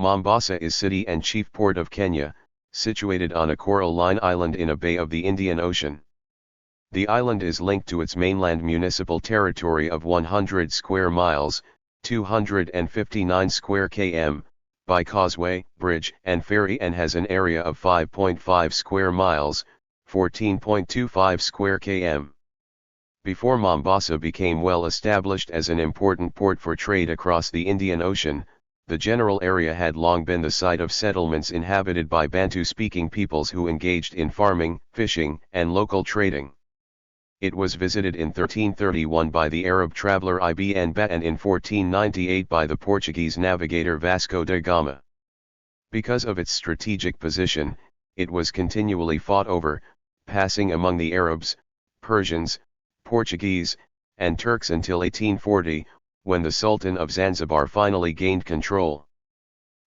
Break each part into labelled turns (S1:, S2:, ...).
S1: Mombasa is city and chief port of Kenya, situated on a coralline island in a bay of the Indian Ocean. The island is linked to its mainland municipal territory of 100 square miles, 259 square km, by causeway, bridge and ferry, and has an area of 5.5 square miles, 14.25 square km. Before Mombasa became well established as an important port for trade across the Indian Ocean, the general area had long been the site of settlements inhabited by Bantu-speaking peoples who engaged in farming, fishing, and local trading. It was visited in 1331 by the Arab traveller Ibn Battuta and in 1498 by the Portuguese navigator Vasco da Gama. Because of its strategic position, it was continually fought over, passing among the Arabs, Persians, Portuguese, and Turks until 1840, when the Sultan of Zanzibar finally gained control.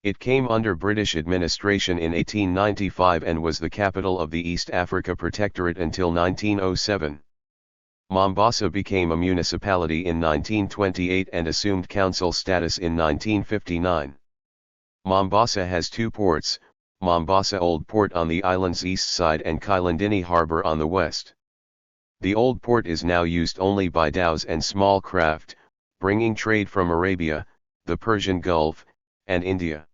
S1: It came under British administration in 1895 and was the capital of the East Africa Protectorate until 1907. Mombasa became a municipality in 1928 and assumed council status in 1959. Mombasa has two ports, Mombasa Old Port on the island's east side and Kilindini Harbour on the west. The Old Port is now used only by dhows and small craft, bringing trade from Arabia, the Persian Gulf, and India.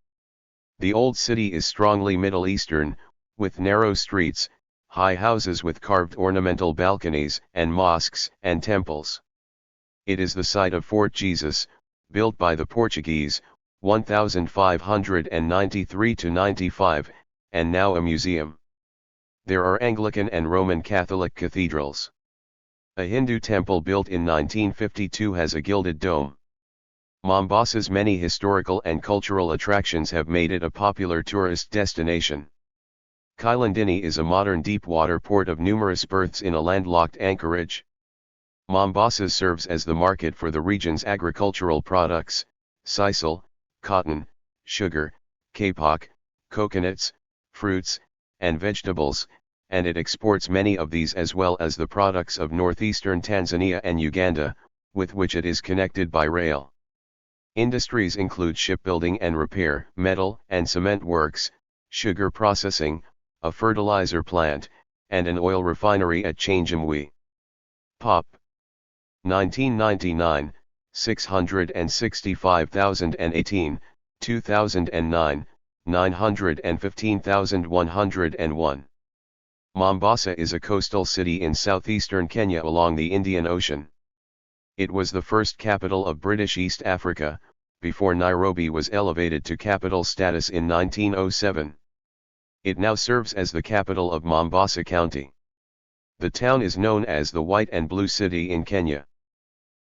S1: The Old City is strongly Middle Eastern, with narrow streets, high houses with carved ornamental balconies, and mosques and temples. It is the site of Fort Jesus, built by the Portuguese, 1593–95, and now a museum. There are Anglican and Roman Catholic cathedrals. A Hindu temple built in 1952 has a gilded dome. Mombasa's many historical and cultural attractions have made it a popular tourist destination. Kilindini is a modern deep-water port of numerous berths in a landlocked anchorage. Mombasa serves as the market for the region's agricultural products, sisal, cotton, sugar, kapok, coconuts, fruits, and vegetables, and it exports many of these as well as the products of northeastern Tanzania and Uganda, with which it is connected by rail. Industries include shipbuilding and repair, metal and cement works, sugar processing, a fertilizer plant, and an oil refinery at Changamwe. Pop. 1999, 665,018, 2009, 915,101. Mombasa is a coastal city in southeastern Kenya along the Indian Ocean. It was the first capital of British East Africa, before Nairobi was elevated to capital status in 1907. It now serves as the capital of Mombasa County. The town is known as the White and Blue City in Kenya.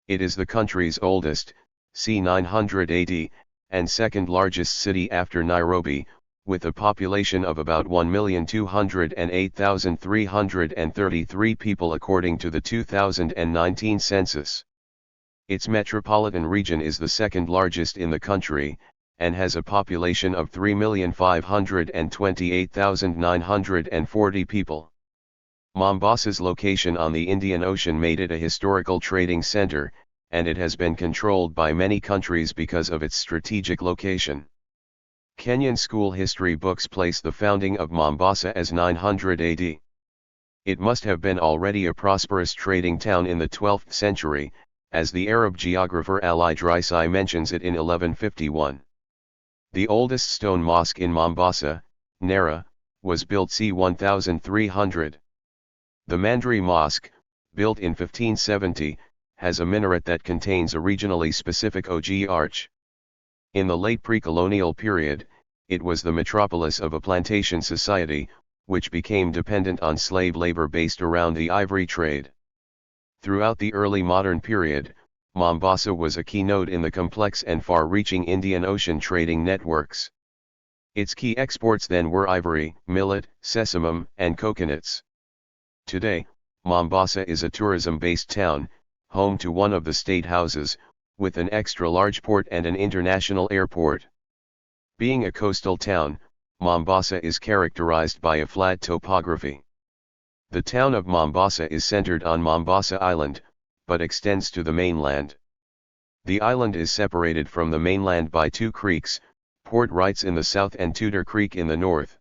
S1: It is the country's oldest, c. 900 AD, and second largest city after Nairobi, with a population of about 1,208,333 people according to the 2019 census. Its metropolitan region is the second largest in the country, and has a population of 3,528,940 people. Mombasa's location on the Indian Ocean made it a historical trading center, and it has been controlled by many countries because of its strategic location. Kenyan school history books place the founding of Mombasa as 900 AD. It must have been already a prosperous trading town in the 12th century, as the Arab geographer Al-Idrisi mentions it in 1151. The oldest stone mosque in Mombasa, Nera, was built c. 1300. The Mandri Mosque, built in 1570, has a minaret that contains a regionally specific ogee arch. In the late pre-colonial period, it was the metropolis of a plantation society, which became dependent on slave labor based around the ivory trade. Throughout the early modern period, Mombasa was a key node in the complex and far-reaching Indian Ocean trading networks. Its key exports then were ivory, millet, sesamum, and coconuts. Today, Mombasa is a tourism-based town, home to one of the state houses, with an extra-large port and an international airport. Being a coastal town, Mombasa is characterized by a flat topography. The town of Mombasa is centered on Mombasa Island, but extends to the mainland. The island is separated from the mainland by two creeks, Port rights in the south and Tudor Creek in the north.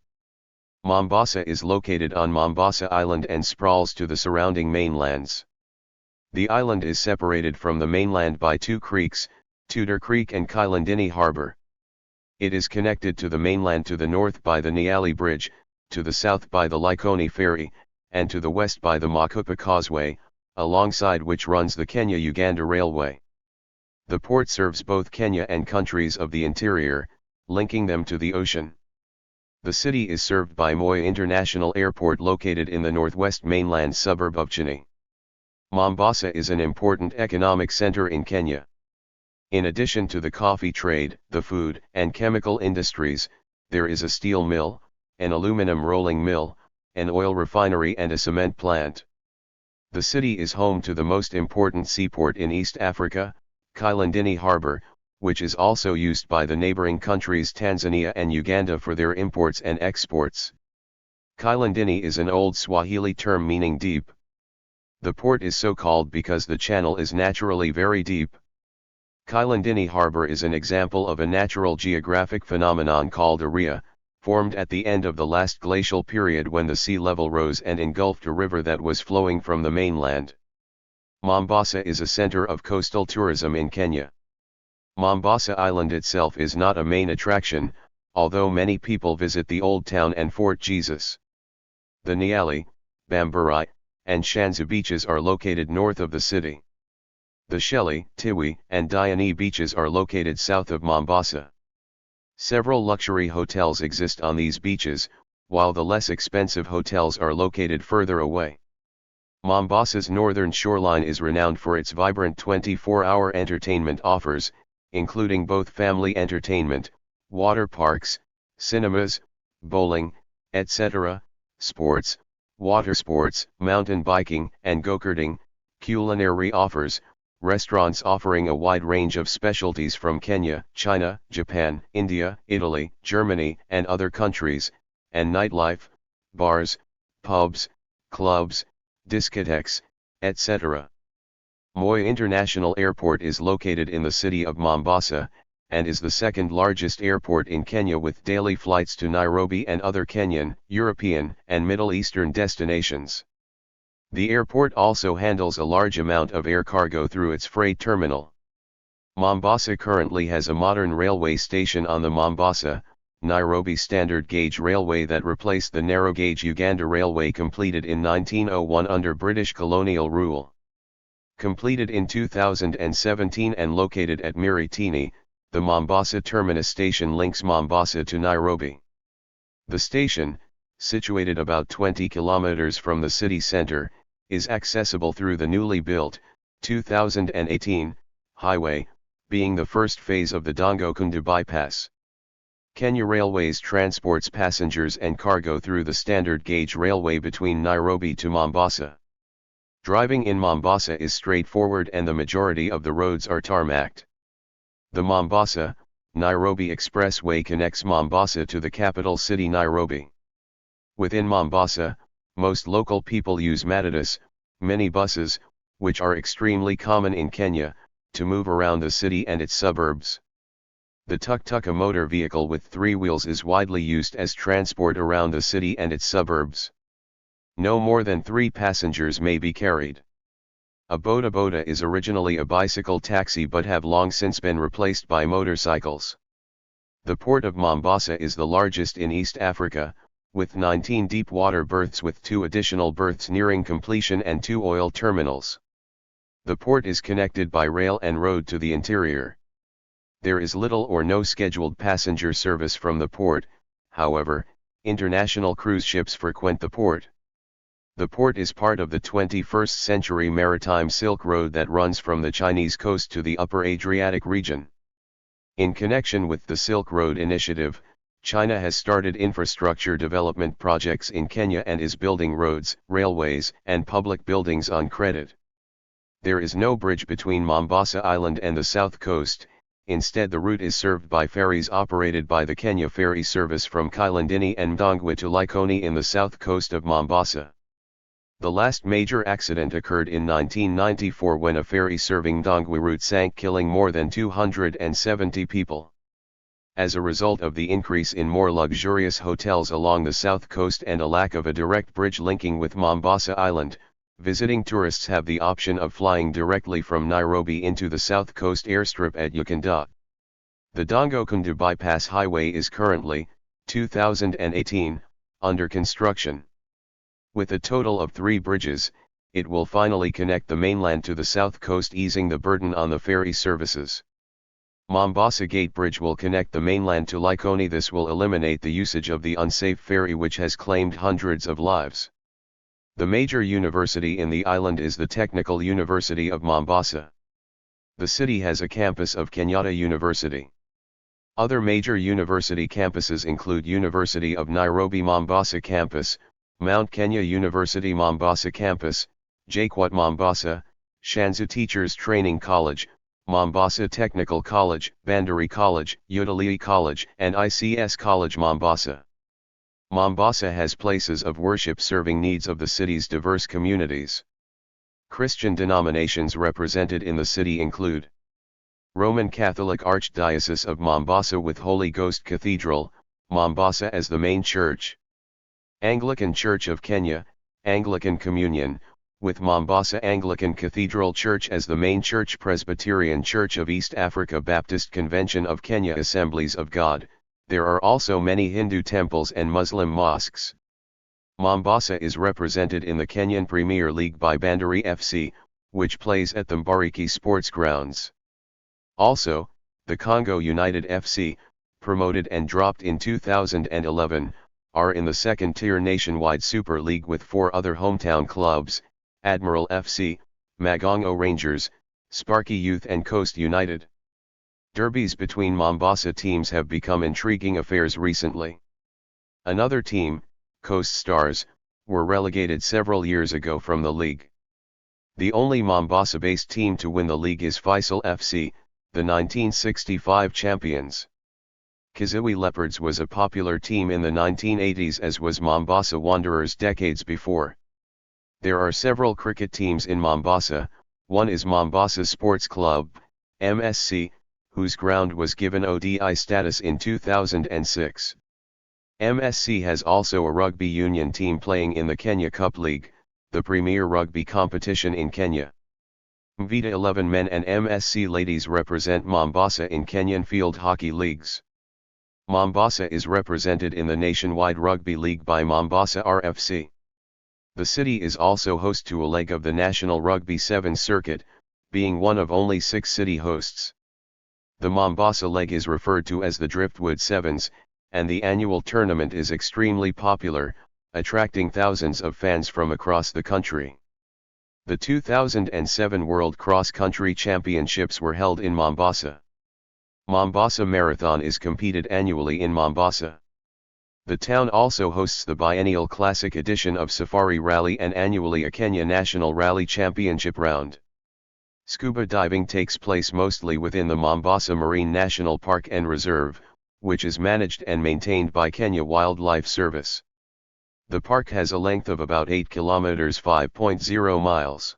S1: Mombasa is located on Mombasa Island and sprawls to the surrounding mainlands. The island is separated from the mainland by two creeks, Tudor Creek and Kilindini Harbour. It is connected to the mainland to the north by the Nyali Bridge, to the south by the Likoni Ferry, and to the west by the Makupa Causeway, alongside which runs the Kenya-Uganda Railway. The port serves both Kenya and countries of the interior, linking them to the ocean. The city is served by Moi International Airport located in the northwest mainland suburb of Chini. Mombasa is an important economic center in Kenya. In addition to the coffee trade, the food and chemical industries, there is a steel mill, an aluminum rolling mill, an oil refinery and a cement plant. The city is home to the most important seaport in East Africa, Kilindini Harbour, which is also used by the neighboring countries Tanzania and Uganda for their imports and exports. Kilindini is an old Swahili term meaning deep. The port is so called because the channel is naturally very deep. Kilindini Harbour is an example of a natural geographic phenomenon called area, formed at the end of the last glacial period when the sea level rose and engulfed a river that was flowing from the mainland. Mombasa is a center of coastal tourism in Kenya. Mombasa Island itself is not a main attraction, although many people visit the Old Town and Fort Jesus. The Nyali, Bamburai, and Shanzu beaches are located north of the city. The Shelley, Tiwi, and Diani beaches are located south of Mombasa. Several luxury hotels exist on these beaches, while the less expensive hotels are located further away. Mombasa's northern shoreline is renowned for its vibrant 24-hour entertainment offers, including both family entertainment, water parks, cinemas, bowling, etc., sports, water sports, mountain biking and go-karting, culinary offers, restaurants offering a wide range of specialties from Kenya, China, Japan, India, Italy, Germany and other countries, and nightlife, bars, pubs, clubs, discotheques, etc. Moi International Airport is located in the city of Mombasa, and is the second largest airport in Kenya with daily flights to Nairobi and other Kenyan, European, and Middle Eastern destinations. The airport also handles a large amount of air cargo through its freight terminal. Mombasa currently has a modern railway station on the Mombasa, Nairobi standard gauge railway that replaced the narrow gauge Uganda Railway completed in 1901 under British colonial rule. Completed in 2017 and located at Miritini, the Mombasa Terminus station links Mombasa to Nairobi. The station, situated about 20 kilometers from the city center, is accessible through the newly built, 2018, highway, being the first phase of the Dongo-Kundu bypass. Kenya Railways transports passengers and cargo through the standard gauge railway between Nairobi to Mombasa. Driving in Mombasa is straightforward and the majority of the roads are tarmacked. The Mombasa-Nairobi Expressway connects Mombasa to the capital city Nairobi. Within Mombasa, most local people use matatus, minibuses, which are extremely common in Kenya, to move around the city and its suburbs. The tuk-tuk, a motor vehicle with 3 wheels, is widely used as transport around the city and its suburbs. No more than 3 passengers may be carried. A boda is originally a bicycle taxi but have long since been replaced by motorcycles. The port of Mombasa is the largest in East Africa, with 19 deep water berths with 2 additional berths nearing completion and 2 oil terminals. The port is connected by rail and road to the interior. There is little or no scheduled passenger service from the port, however, international cruise ships frequent the port. The port is part of the 21st century maritime Silk Road that runs from the Chinese coast to the upper Adriatic region. In connection with the Silk Road initiative, China has started infrastructure development projects in Kenya and is building roads, railways, and public buildings on credit. There is no bridge between Mombasa Island and the south coast. Instead, the route is served by ferries operated by the Kenya Ferry Service from Kilindini and Mdongwe to Likoni in the south coast of Mombasa. The last major accident occurred in 1994 when a ferry serving Mdongwe route sank, killing more than 270 people. as a result of the increase in more luxurious hotels along the south coast and a lack of a direct bridge linking with Mombasa Island, visiting tourists have the option of flying directly from Nairobi into the south coast airstrip at Ukunda. The Dongo-Kundu Bypass Highway is currently, 2018, under construction. With a total of 3 bridges, it will finally connect the mainland to the south coast, easing the burden on the ferry services. Mombasa Gate Bridge will connect the mainland to Likoni. This will eliminate the usage of the unsafe ferry which has claimed hundreds of lives. The major university in the island is the Technical University of Mombasa. The city has a campus of Kenyatta University. Other major university campuses include University of Nairobi Mombasa Campus, Mount Kenya University Mombasa Campus, JKUAT Mombasa, Shanzu Teachers Training College, Mombasa Technical College, Bandari College, Utalii College and ICS College Mombasa. Mombasa has places of worship serving needs of the city's diverse communities. Christian denominations represented in the city include Roman Catholic Archdiocese of Mombasa with Holy Ghost Cathedral, Mombasa as the main church. Anglican Church of Kenya, Anglican Communion, with Mombasa Anglican Cathedral Church as the main church. Presbyterian Church of East Africa, Baptist Convention of Kenya, Assemblies of God. There are also many Hindu temples and Muslim mosques. Mombasa is represented in the Kenyan Premier League by Bandari FC, which plays at the Mbariki Sports Grounds. Also, the Congo United FC, promoted and dropped in 2011, are in the second-tier nationwide Super League with 4 other hometown clubs, Admiral FC, Magongo Rangers, Sparky Youth and Coast United. Derbies between Mombasa teams have become intriguing affairs recently. Another team, Coast Stars, were relegated several years ago from the league. The only Mombasa-based team to win the league is Faisal FC, the 1965 champions. Kiziwi Leopards was a popular team in the 1980s, as was Mombasa Wanderers decades before. There are several cricket teams in Mombasa. One is Mombasa Sports Club, MSC, whose ground was given ODI status in 2006. MSC has also a rugby union team playing in the Kenya Cup League, the premier rugby competition in Kenya. Mvita 11 men and MSC ladies represent Mombasa in Kenyan field hockey leagues. Mombasa is represented in the Nationwide Rugby League by Mombasa RFC. The city is also host to a leg of the National Rugby Sevens circuit, being one of only 6 city hosts. The Mombasa leg is referred to as the Driftwood Sevens, and the annual tournament is extremely popular, attracting thousands of fans from across the country. The 2007 World Cross Country Championships were held in Mombasa. Mombasa Marathon is competed annually in Mombasa. The town also hosts the biennial classic edition of Safari Rally and annually a Kenya National Rally Championship round. Scuba diving takes place mostly within the Mombasa Marine National Park and Reserve, which is managed and maintained by Kenya Wildlife Service. The park has a length of about 8 kilometers (5.0 miles).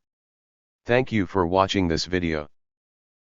S1: Thank you for watching this video.